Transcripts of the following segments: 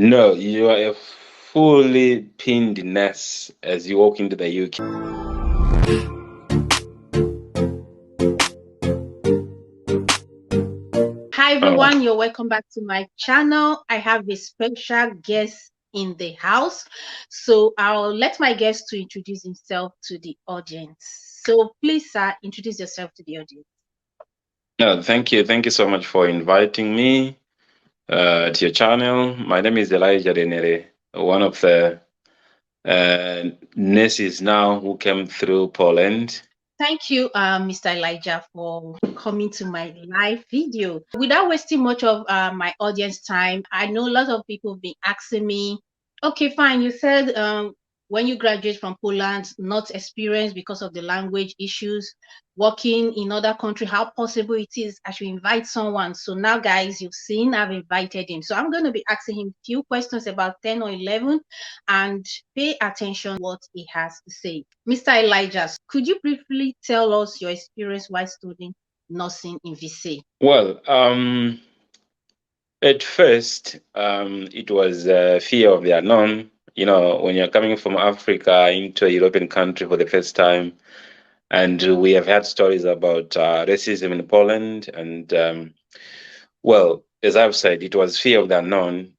No, you are a fully pinned nurse as you walk into the UK. Hi Oh, everyone, you're welcome back to my channel. I have a special guest in the house. So I'll let my guest to introduce himself to the audience. So please, sir, introduce yourself to the audience. no, thank you. Thank you so much for inviting me to your channel. My name is Elijah Denere, one of the nurses now who came through Poland. Thank you, Mr. Elijah, for coming to my live video. Without wasting much of my audience time, I know a lot of people have been asking me, okay, fine, you said when you graduate from Poland, not experienced because of the language issues, working in other country, how possible it is I should invite someone. So now, guys, you've seen I've invited him. So I'm going to be asking him a few questions, about 10 or 11, and pay attention what he has to say. Mr. Elijah, could you briefly tell us your experience while studying nursing in VC? Well, at first, it was fear of the unknown. You know, when you're coming from Africa into a European country for the first time, and we have had stories about racism in Poland. And well, as I've said, it was fear of the unknown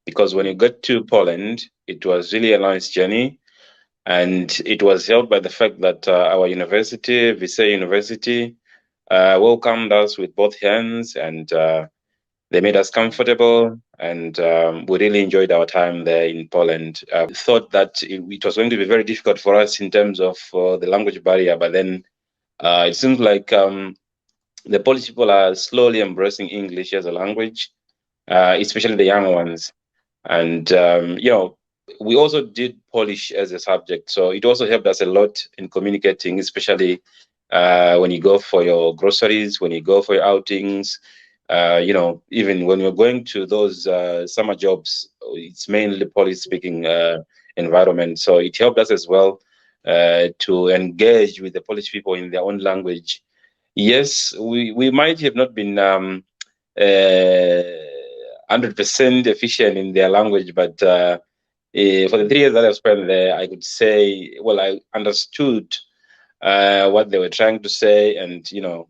because when you got to Poland, it was really a nice journey. And it was helped by the fact that our university, Visay University, welcomed us with both hands, and they made us comfortable, and we really enjoyed our time there in Poland. Thought that it was going to be very difficult for us in terms of the language barrier, but then it seems like the Polish people are slowly embracing English as a language, especially the young ones. And we also did Polish as a subject, so it also helped us a lot in communicating, especially when you go for your groceries, when you go for your outings. Even when you're going to those summer jobs, it's mainly Polish speaking environment. So it helped us as well to engage with the Polish people in their own language. Yes, we might have not been 100% efficient in their language, but for the 3 years that I spent there, I could say, well, I understood what they were trying to say, and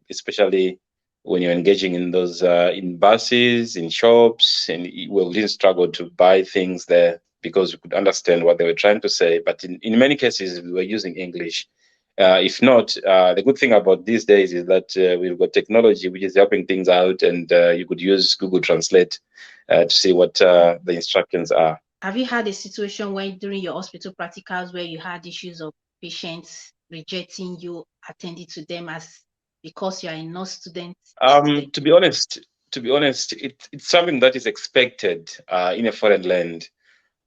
especially when you're engaging in those in buses, in shops, and we didn't struggle to buy things there because we could understand what they were trying to say. But in many cases, we were using English. If not, the good thing about these days is that we've got technology which is helping things out, and you could use Google Translate to see what the instructions are. Have you had a situation where during your hospital practicals where you had issues of patients rejecting you, attending to them as because you are a nurse student? To be honest, it's something that is expected in a foreign land.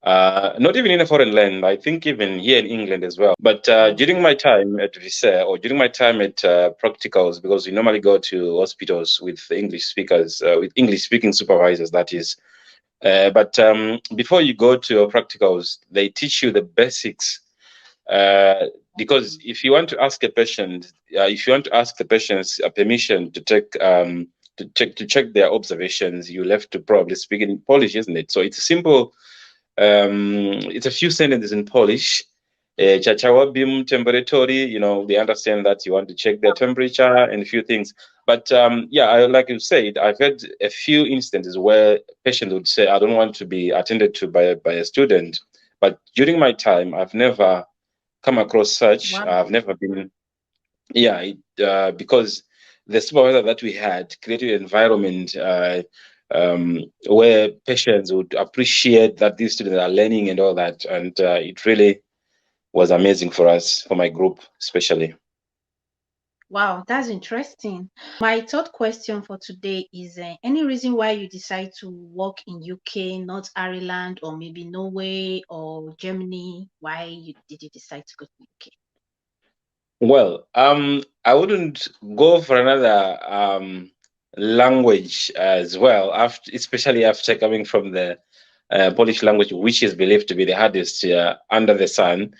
Not even in a foreign land, I think even here in England as well. But during my time at Visa, or during my time at practicals, because we normally go to hospitals with English speakers, with English speaking supervisors, that is. But before you go to your practicals, they teach you the basics. Because if you want to ask a patient, if you want to ask the patients a permission to take to check their observations, you'll have to probably speak in Polish, isn't it? So it's a simple, it's a few sentences in Polish. Chachawabim temperature, they understand that you want to check their temperature and a few things. But like you said, I've had a few instances where patients would say, I don't want to be attended to by a student. But during my time, I've never come across such. Wow. I've never been, because the supervisor that we had created an environment where patients would appreciate that these students are learning and all that. And it really was amazing for us, for my group especially. Wow, that's interesting. My third question for today is any reason why you decide to work in UK, not Ireland, or maybe Norway or Germany? Did you decide to go to UK? Well, I wouldn't go for another language as well, especially after coming from the Polish language, which is believed to be the hardest under the sun.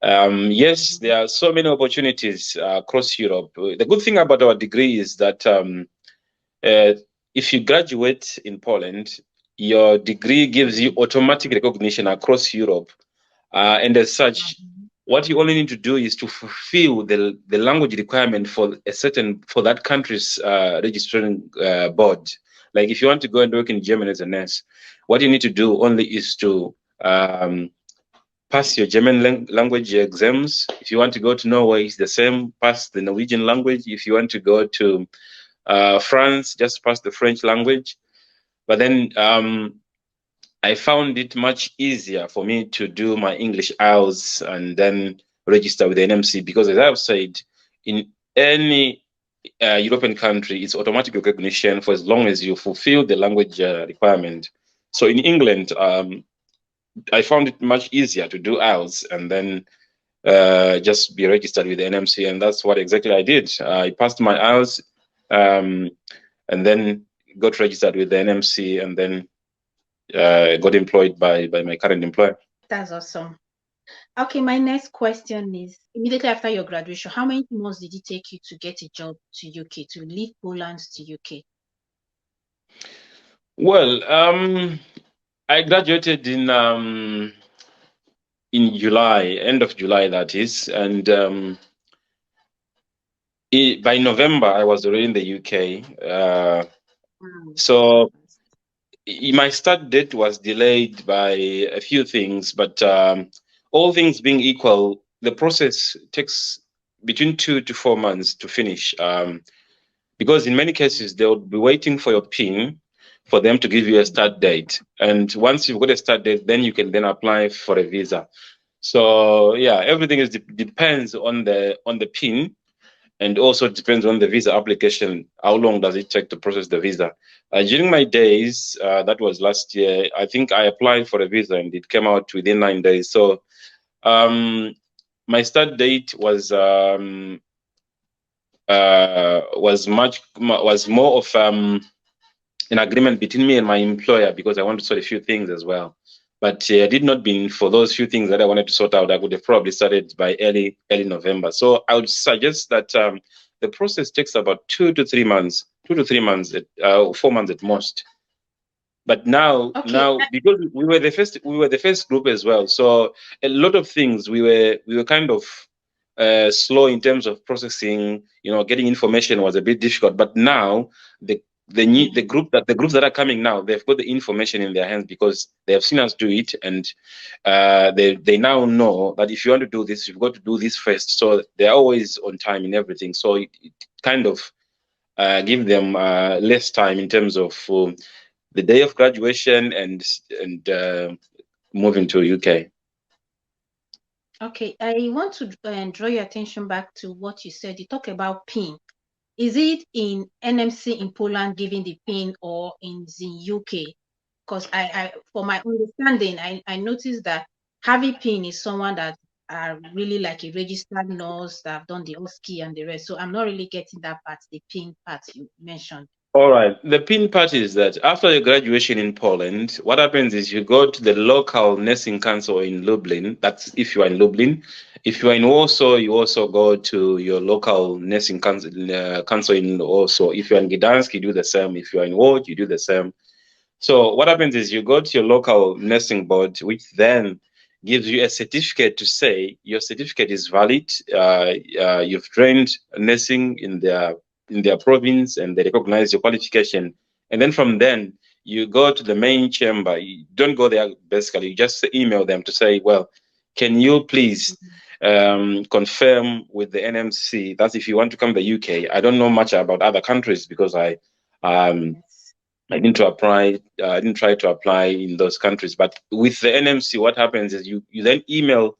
Yes, Mhm. there are so many opportunities across Europe. The good thing about our degree is that uh, if you graduate in Poland, your degree gives you automatic recognition across Europe. And as such, what you only need to do is to fulfill the language requirement for that country's registering board. Like if you want to go and work in Germany as a nurse, what you need to do only is to pass your German language exams. If you want to go to Norway, it's the same. Pass the Norwegian language. If you want to go to France, just pass the French language. But then I found it much easier for me to do my English IELTS and then register with the NMC because, as I've said, in any European country, it's automatic recognition for as long as you fulfill the language requirement. So in England, I found it much easier to do IELTS and then just be registered with the NMC, and that's what exactly I did. I passed my IELTS and then got registered with the NMC, and then got employed by my current employer. That's awesome. Okay, my next question is, immediately after your graduation, how many months did it take you to get a job to UK, to leave Poland to UK? Well, I graduated in July, end of July, that is, and by November I was already in the UK. So my start date was delayed by a few things, but all things being equal, the process takes between 2 to 4 months to finish. Because in many cases, they'll be waiting for your PIN for them to give you a start date. And once you've got a start date, then you can then apply for a visa. So yeah, everything depends on the PIN, and also depends on the visa application. How long does it take to process the visa? During my days, that was last year, I think I applied for a visa and it came out within 9 days. So my start date was more of an agreement between me and my employer, because I wanted to sort a few things as well. But had it not been for those few things that I wanted to sort out, I would have probably started by early November. So I would suggest that the process takes about 2 to 3 months, 4 months at most. But now because we were the first group as well, so a lot of things we were kind of slow in terms of processing. Getting information was a bit difficult. But now the groups that are coming now, they've got the information in their hands because they have seen us do it, and they now know that if you want to do this, you've got to do this first. So they're always on time in everything. So it kind of give them less time in terms of the day of graduation and moving to UK. Okay, I want to draw your attention back to what you said. You talk about PIN. Is it in NMC in Poland giving the PIN, or in the UK? Because I for my understanding, I noticed that having PIN is someone that are really like a registered nurse that have done the OSCE and the rest. So I'm not really getting that part, the PIN part you mentioned. All right. The PIN part is that after your graduation in Poland, what happens is you go to the local nursing council in Lublin. That's if you are in Lublin. If you are in Warsaw, you also go to your local nursing council in Warsaw. If you are in Gdańsk, you do the same. If you are in Łódź, you do the same. So what happens is you go to your local nursing board, which then gives you a certificate to say your certificate is valid. You've trained nursing in their province, and they recognize your qualification. And then from then, you go to the main chamber. You don't go there, basically. You just email them to say, well, can you please confirm with the NMC? That's if you want to come to the UK. I don't know much about other countries because I didn't apply. I didn't try to apply in those countries. But with the NMC, what happens is you then email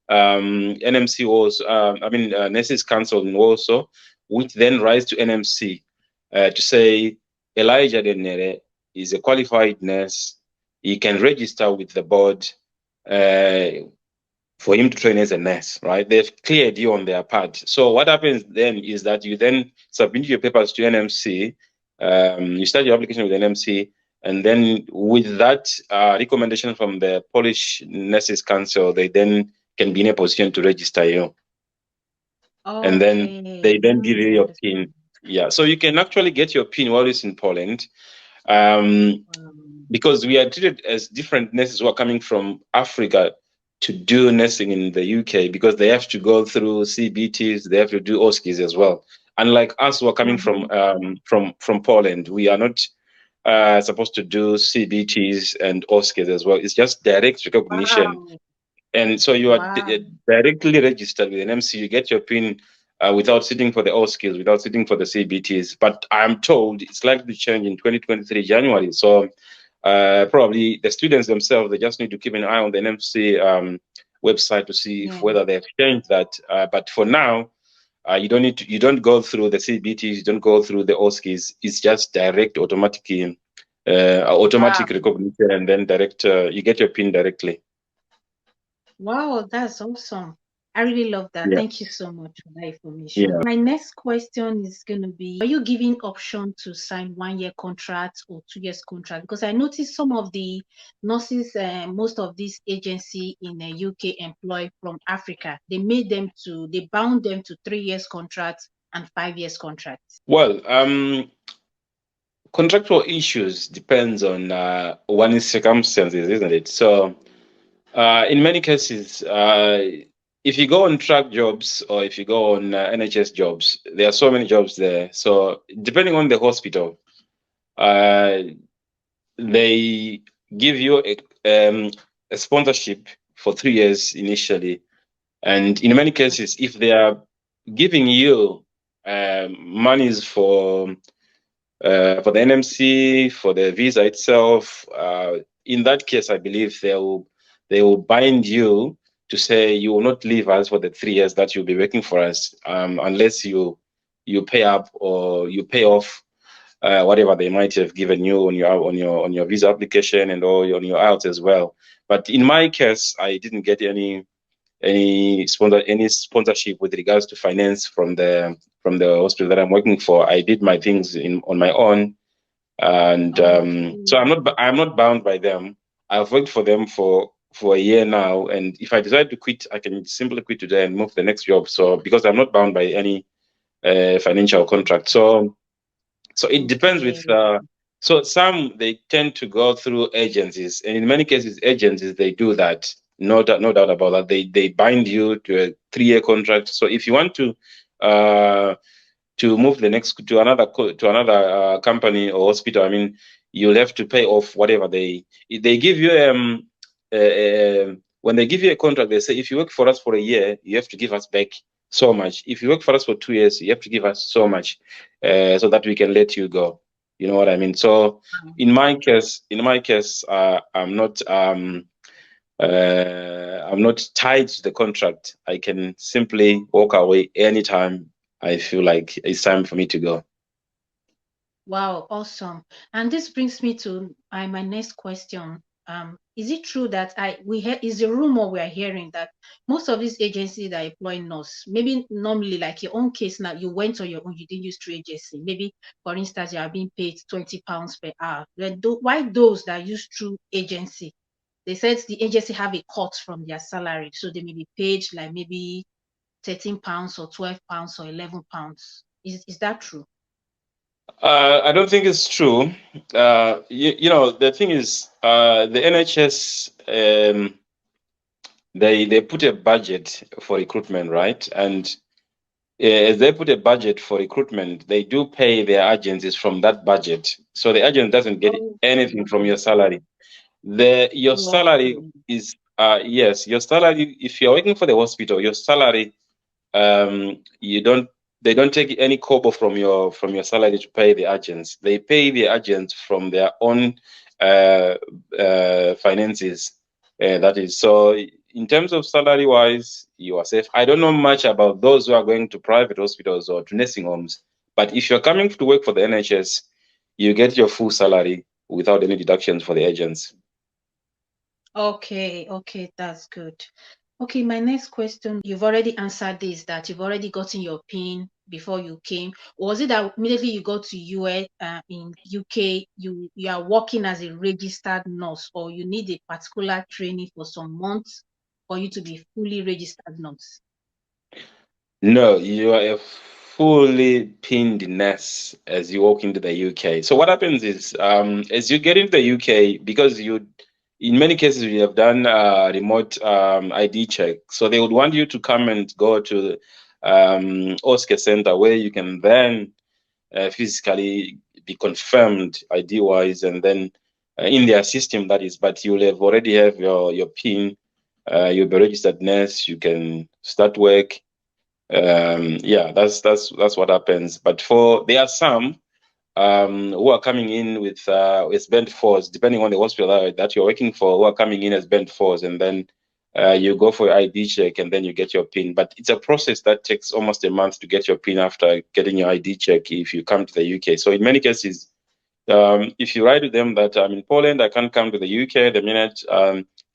NMC also. Nurses Council in Warsaw, which then writes to NMC to say Elijah Denere is a qualified nurse. He can register with the board for him to train as a nurse, right? They've cleared you on their part. So what happens then is that you then submit your papers to NMC. You start your application with NMC, and then with that recommendation from the Polish Nurses Council, they then can be in a position to register you. Okay. And then they then give you your PIN. Yeah, so you can actually get your PIN while it's in Poland. because we are treated as different nurses who are coming from Africa to do nursing in the UK, because they have to go through CBTs, they have to do OSCEs as well. Unlike us who are coming from Poland, we are not supposed to do CBTs and OSCEs as well. It's just direct recognition. Wow. And so you are Wow. directly registered with an MC. You get your PIN without sitting for the OSCEs, without sitting for the CBTs. But I'm told it's likely to change in 2023 January. So probably the students themselves, they just need to keep an eye on the NMC website to see if Yeah. whether they've changed that. But for now, you don't need to. You don't go through the CBTs. You don't go through the OSCEs. It's just direct, automatic Wow. recognition, and then direct. You get your PIN directly. Wow, that's awesome. I really love that. Yeah. Thank you so much for that information. Yeah. My next question is going to be, are you giving option to sign 1 year contract or 2 years contract? Because I noticed some of the nurses, most of these agency in the UK employ from Africa. They bound them to 3 years contracts and 5 years contracts. Well, contractual issues depends on one's circumstances, isn't it? So, in many cases, if you go on track jobs or if you go on NHS jobs, there are so many jobs there. So, depending on the hospital, they give you a sponsorship for 3 years initially, and in many cases, if they are giving you monies for the NMC, for the visa itself, in that case, I believe they will bind you to say you will not leave us for the 3 years that you'll be working for us, unless you pay up or you pay off whatever they might have given you on your visa application and or on your IELTS as well. But in my case, I didn't get any sponsorship with regards to finance from the hospital that I'm working for. I did my things on my own, and so I'm not bound by them. I've worked for them for a year now, and if I decide to quit, I can simply quit today and move to the next job. So because I'm not bound by any financial contract, so it depends with. So some they tend to go through agencies, and in many cases, agencies they do that. No doubt about that. They bind you to a 3 year contract. So if you want to move to another company or hospital, I mean, you'll have to pay off whatever they give you. When they give you a contract, they say if you work for us for a year, you have to give us back so much. If you work for us for 2 years, you have to give us so much, so that we can let you go. You know what I mean? So in my case, I'm not tied to the contract. I can simply walk away anytime I feel like it's time for me to go. Wow, awesome. And this brings me to my next question. Is it true that is a rumor we are hearing that most of these agencies that employ nurse, maybe normally like your own case now, you went on your own, you didn't use through agency. Maybe for instance, you are being paid £20 per hour. Then why those that use through agency? They said the agency have a cut from their salary, so they may be paid like maybe £13 or £12 or £11. Is that true? I don't think it's true. You know, the thing is, the NHS, they put a budget for recruitment, right? And as they put a budget for recruitment, they do pay their agencies from that budget. So the agent doesn't get anything from your salary. Your salary is yes, your salary. If you're working for the hospital, your salary, they don't take any kobo from your salary to pay the agents. They pay the agents from their own finances. That is so. In terms of salary wise, you are safe. I don't know much about those who are going to private hospitals or to nursing homes, but if you're coming to work for the NHS, you get your full salary without any deductions for the agents. Okay, that's good. Okay, my next question, you've already answered this, that you've already gotten your PIN before you came. Was it that immediately you got to US, in UK, you are working as a registered nurse, or you need a particular training for some months for you to be fully registered nurse? No, you are a fully pinned nest as you walk into the UK. So what happens is, as you get into the UK, because in many cases, we have done remote ID check. So they would want you to come and go to OSCE Center, where you can then physically be confirmed ID-wise, and then in their system, that is. But you'll have already have your PIN. You'll be registered nurse. You can start work. Yeah, that's what happens. But there are some who are coming in with band fours, depending on the hospital that you're working for, who are coming in as band fours, and then you go for your ID check, and then you get your PIN. But it's a process that takes almost a month to get your PIN after getting your ID check if you come to the UK. So in many cases, if you write to them that I'm in Poland, I can't come to the UK, the minute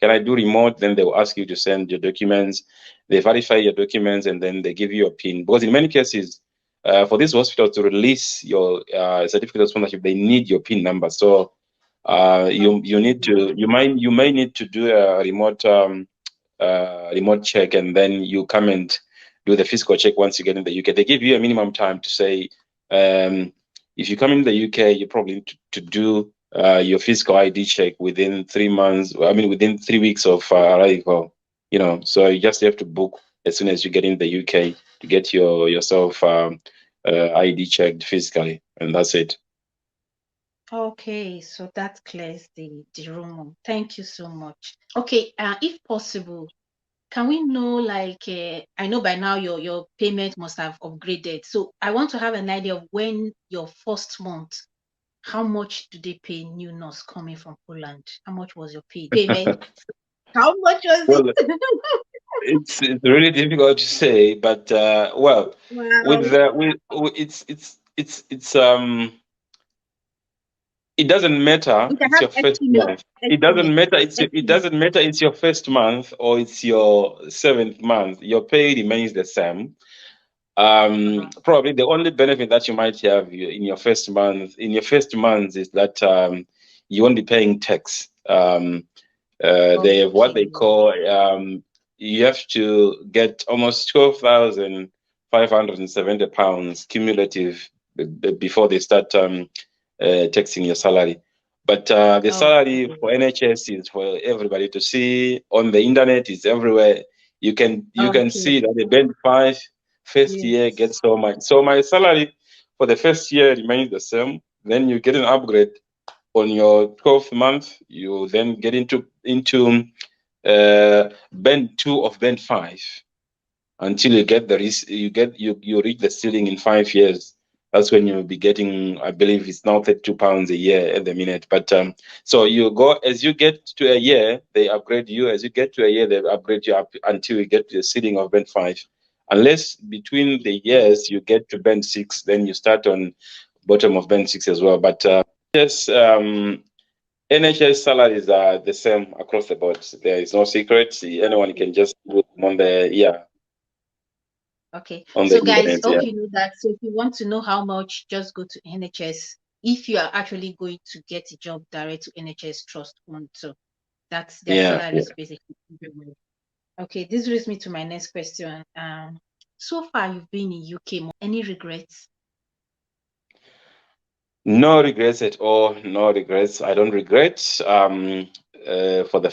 can I do remote, then they will ask you to send your documents. They verify your documents, and then they give you a PIN. Because in many cases, for this hospital to release your certificate of sponsorship, they need your PIN number. So you may need to do a remote check, and then you come and do the physical check once you get in the UK. They give you a minimum time to say, if you come in the UK, you probably need to do your physical ID check within 3 months. I mean, within 3 weeks of arrival. So you just have to book as soon as you get in the UK to get yourself ID checked physically, and that's it. Okay, so that clears the room. Thank you so much. Okay, if possible, can we know, like, I know by now your payment must have upgraded. So I want to have an idea of when your first month, how much do they pay new nurse coming from Poland? How much was your payment? How much was Well, it? it's really difficult to say, but well, Wow. it doesn't matter. We can It's have your first estimate. month. It doesn't matter. It Estimate. doesn't matter. It's your first month or it's your 7th month. Your pay remains the same. Probably the only benefit that you might have in your first month is that you won't be paying tax. They have what they call you have to get almost £12,570 cumulative before they start taxing your salary. But the salary for NHS is for everybody to see on the internet. It's everywhere. You can see that the band 5 first year gets so much. So my salary for the first year remains the same. Then you get an upgrade on your 12th month. You then get into band 2 of band 5 until you get you reach the ceiling in 5 years. That's when you'll be getting, I believe it's now £32 a year at the minute. But so you go, as you get to a year, they upgrade you. As you get to a year, they upgrade you up until you get to the ceiling of band 5. Unless between the years you get to band 6, then you start on bottom of band 6 as well. But yes, NHS salaries are the same across the board. There is no secret. Anyone can just put them on the Okay. on So the guys, internet, hope you know that. So if you want to know how much, just go to NHS. If you are actually going to get a job direct to NHS Trust Fund, so that's their salaries basically. Okay, this brings me to my next question. So far you've been in UK, any regrets? No regrets at all. No regrets. I don't regret for the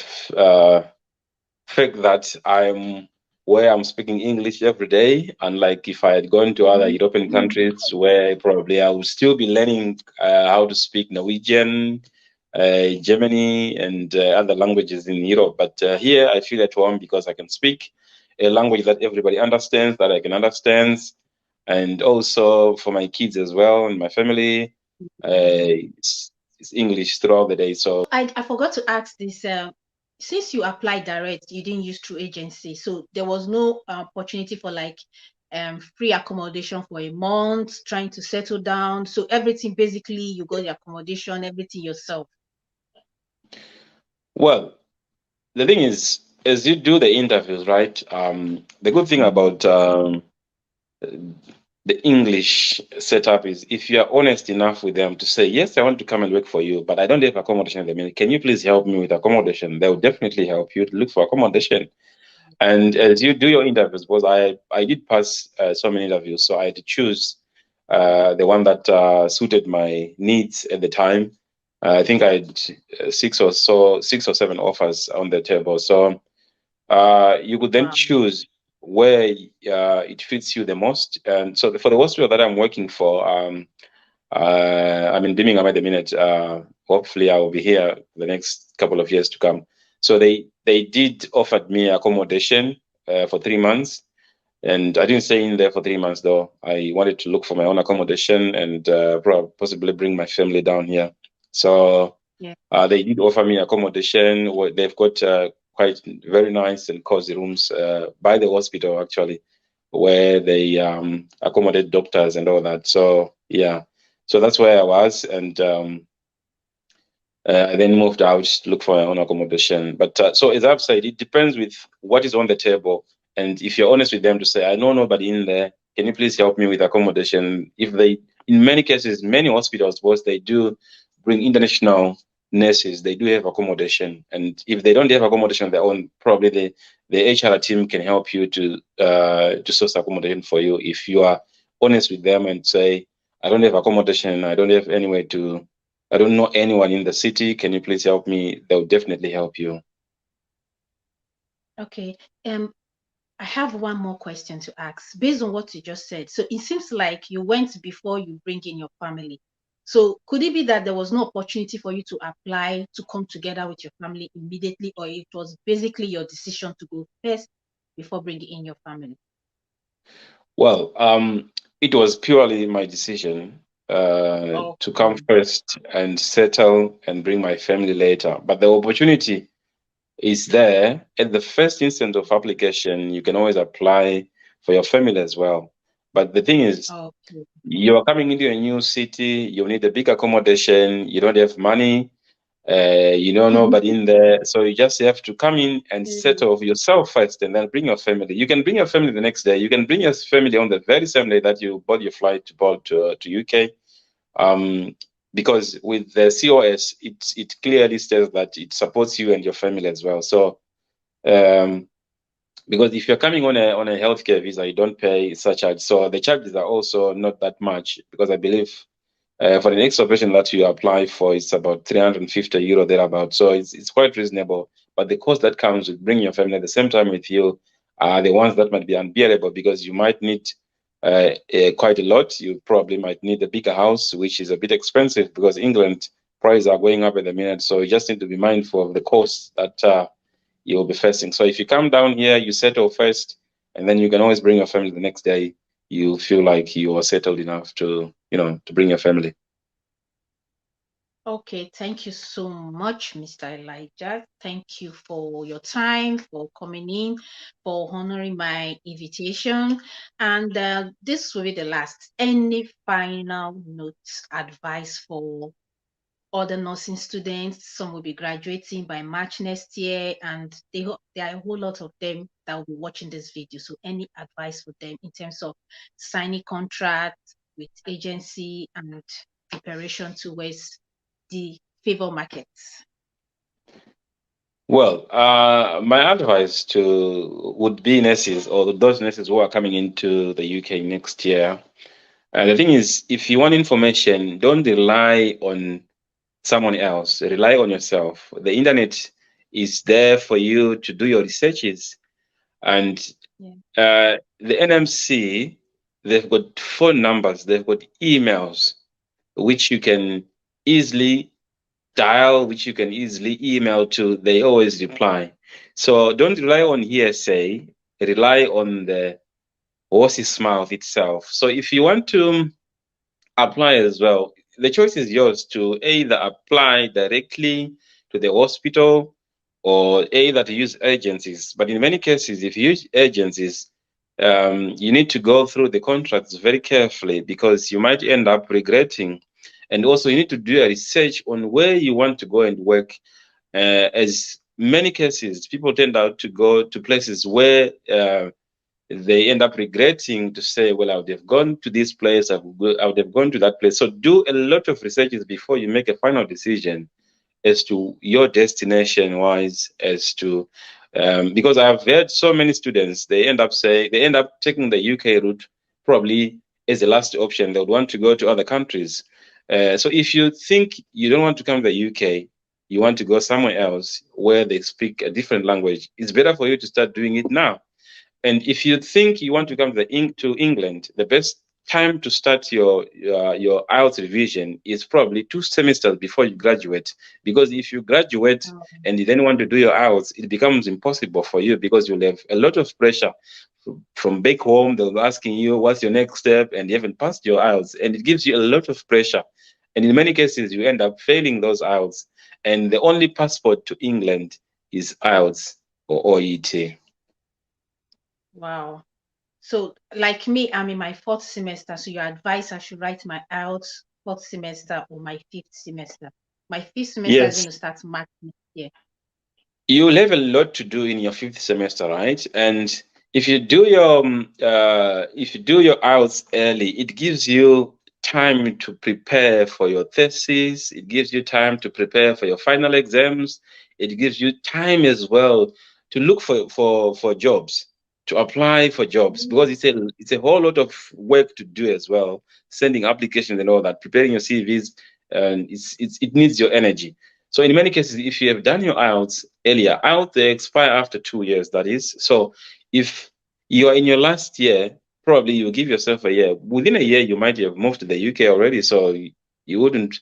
fact that I'm where I'm speaking English every day. Unlike if I had gone to other European countries, where probably I would still be learning how to speak Norwegian, Germany, and other languages in Europe. But here I feel at home because I can speak a language that everybody understands, that I can understand, and also for my kids as well and my family. It's English throughout the day. So I forgot to ask this. Since you applied direct, you didn't use through agency, so there was no opportunity for like free accommodation for a month, trying to settle down. So everything basically, you got the accommodation, everything yourself. Well, the thing is, as you do the interviews, right? The good thing about the English setup is if you are honest enough with them to say, yes, I want to come and work for you, but I don't have accommodation at the minute. Can you please help me with accommodation? They will definitely help you to look for accommodation. And as you do your interviews, because I did pass so many interviews, so I had to choose the one that suited my needs at the time. I think I had six or seven offers on the table. So you could then Wow. choose where it fits you the most. And so for the hospital that I'm working for, I'm in Birmingham at the minute. Hopefully, I will be here the next couple of years to come. So they did offer me accommodation for 3 months, and I didn't stay in there for 3 months though. I wanted to look for my own accommodation and possibly bring my family down here. So Yeah. they did offer me accommodation. They've got quite very nice and cozy rooms by the hospital actually, where they accommodate doctors and all that. So yeah, so that's where I was, and I then moved out to look for my own accommodation. But so as I've said, it depends with what is on the table, and if you're honest with them to say, I know nobody in there, can you please help me with accommodation? If they, in many cases, many hospitals, both they do bring international nurses, they do have accommodation, and if they don't have accommodation on their own, probably the HR team can help you to source accommodation for you if you are honest with them and say, I don't have accommodation, I don't have anywhere to, I don't know anyone in the city. Can you please help me? They'll definitely help you. Okay. I have one more question to ask based on what you just said. So it seems like you went before you bring in your family. So could it be that there was no opportunity for you to apply to come together with your family immediately, or it was basically your decision to go first before bringing in your family? Well, it was purely my decision to come Okay. first and settle and bring my family later. But the opportunity is there at the first instant of application. You can always apply for your family as well. But the thing is, Okay. you are coming into a new city, you need a big accommodation, you don't have money, you know nobody in there, so you just have to come in and Mm. settle yourself first and then bring your family. You can bring your family the next day, you can bring your family on the very same day that you bought your flight to board to UK, um, because with the COS it clearly says that it supports you and your family as well. So um, because if you're coming on a healthcare visa, you don't pay such charge, so the charges are also not that much, because I believe for the next operation that you apply for, it's about 350 euro thereabout. So it's quite reasonable. But the cost that comes with bringing your family at the same time with you are the ones that might be unbearable, because you might need quite a lot. You probably might need a bigger house, which is a bit expensive because England prices are going up at the minute. So you just need to be mindful of the costs that you'll be facing. So if you come down here, you settle first, and then you can always bring your family the next day. You feel like you are settled enough to, to bring your family. Okay, thank you so much, Mr. Elijah. Thank you for your time, for coming in, for honoring my invitation. And this will be the last. Any final notes, advice for other nursing students? Some will be graduating by March next year, and there are a whole lot of them that will be watching this video. So any advice for them in terms of signing contracts with agency and preparation towards the favor markets? Well, my advice to would be nurses, or those nurses who are coming into the UK next year. The thing is, if you want information, don't rely on someone else. Rely on yourself. The internet is there for you to do your researches, and Yeah. the NMC, they've got phone numbers, they've got emails, which you can easily dial, which you can easily email to. They always reply. So don't rely on hearsay, rely on the horse's mouth itself. So if you want to apply as well, the choice is yours to either apply directly to the hospital or either to use agencies. But in many cases, if you use agencies, you need to go through the contracts very carefully, because you might end up regretting. And also, you need to do a research on where you want to go and work. As many cases, people tend out to go to places where they end up regretting to say, well, I would have gone to this place, I would have gone to that place. So do a lot of researches before you make a final decision as to your destination wise, as to Because I've heard so many students, they end up taking the UK route probably as the last option. They would want to go to other countries. So if you think you don't want to come to the UK, you want to go somewhere else where they speak a different language, it's better for you to start doing it now. And if you think you want to come to England, the best time to start your IELTS revision is probably 2 semesters before you graduate. Because if you graduate and you then want to do your IELTS, it becomes impossible for you because you'll have a lot of pressure from back home. They'll be asking you, what's your next step? And you haven't passed your IELTS. And it gives you a lot of pressure. And in many cases, you end up failing those IELTS. And the only passport to England is IELTS or OET. Wow. So, like me, I'm in my 4th semester. So, your advice, I should write my IELTS 4th semester or my 5th semester. My 5th semester is going to start March next year. You'll have a lot to do in your 5th semester, right? And if you do your IELTS early, it gives you time to prepare for your thesis. It gives you time to prepare for your final exams. It gives you time as well to look for jobs, to apply for jobs, because it's a whole lot of work to do as well. Sending applications and all that, preparing your CVs, and it needs your energy. So in many cases, if you have done your IELTS earlier, IELTS they expire after 2 years, that is. So if you are in your last year, probably you give yourself a year. Within a year, you might have moved to the UK already, so you wouldn't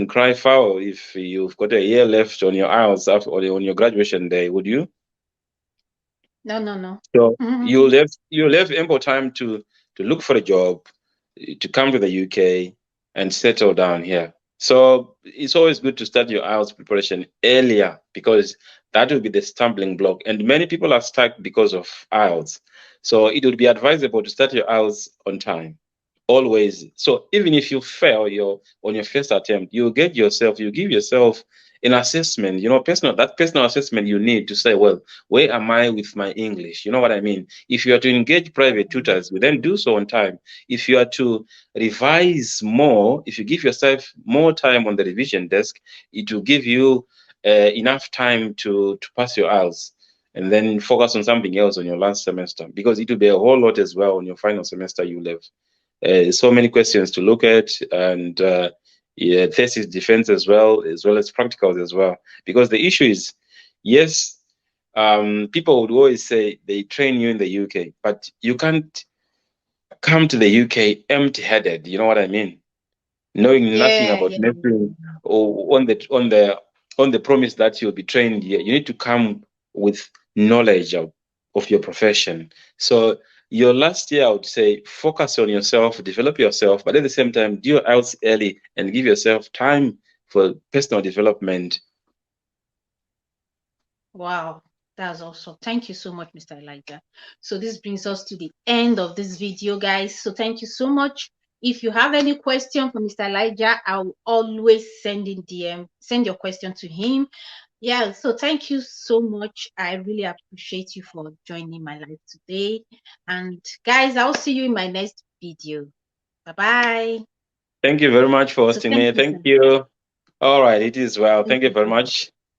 cry foul if you've got a year left on your IELTS or on your graduation day, would you? No. So you'll have ample time to look for a job, to come to the UK and settle down here. So it's always good to start your IELTS preparation earlier because that will be the stumbling block. And many people are stuck because of IELTS. So it would be advisable to start your IELTS on time, always. So even if you fail on your first attempt, you give yourself an assessment, personal assessment you need to say, well, where am I with my English? You know what I mean? If you are to engage private tutors, we then do so on time. If you are to revise more, if you give yourself more time on the revision desk, it will give you enough time to pass your IELTS and then focus on something else on your last semester, because it will be a whole lot as well on your final semester. You'll have so many questions to look at, and thesis defense as well as practicals as well. Because the issue is, yes, people would always say they train you in the UK, but you can't come to the UK empty-headed. You know what I mean? Knowing nothing about nursing, or on the promise that you'll be trained here. You need to come with knowledge of your profession. So your last year, I would say, focus on yourself, develop yourself, but at the same time, do your IELTS early and give yourself time for personal development. Wow, that's awesome. Thank you so much, Mr. Elijah. So this brings us to the end of this video, guys. So thank you so much. If you have any question for Mr. Elijah, I'll always send your question to him. Yeah, so thank you so much. I really appreciate you for joining my live today. And guys, I'll see you in my next video. Bye-bye. Thank you very much for hosting me. Thank you. All right, it is well. Thank you very much.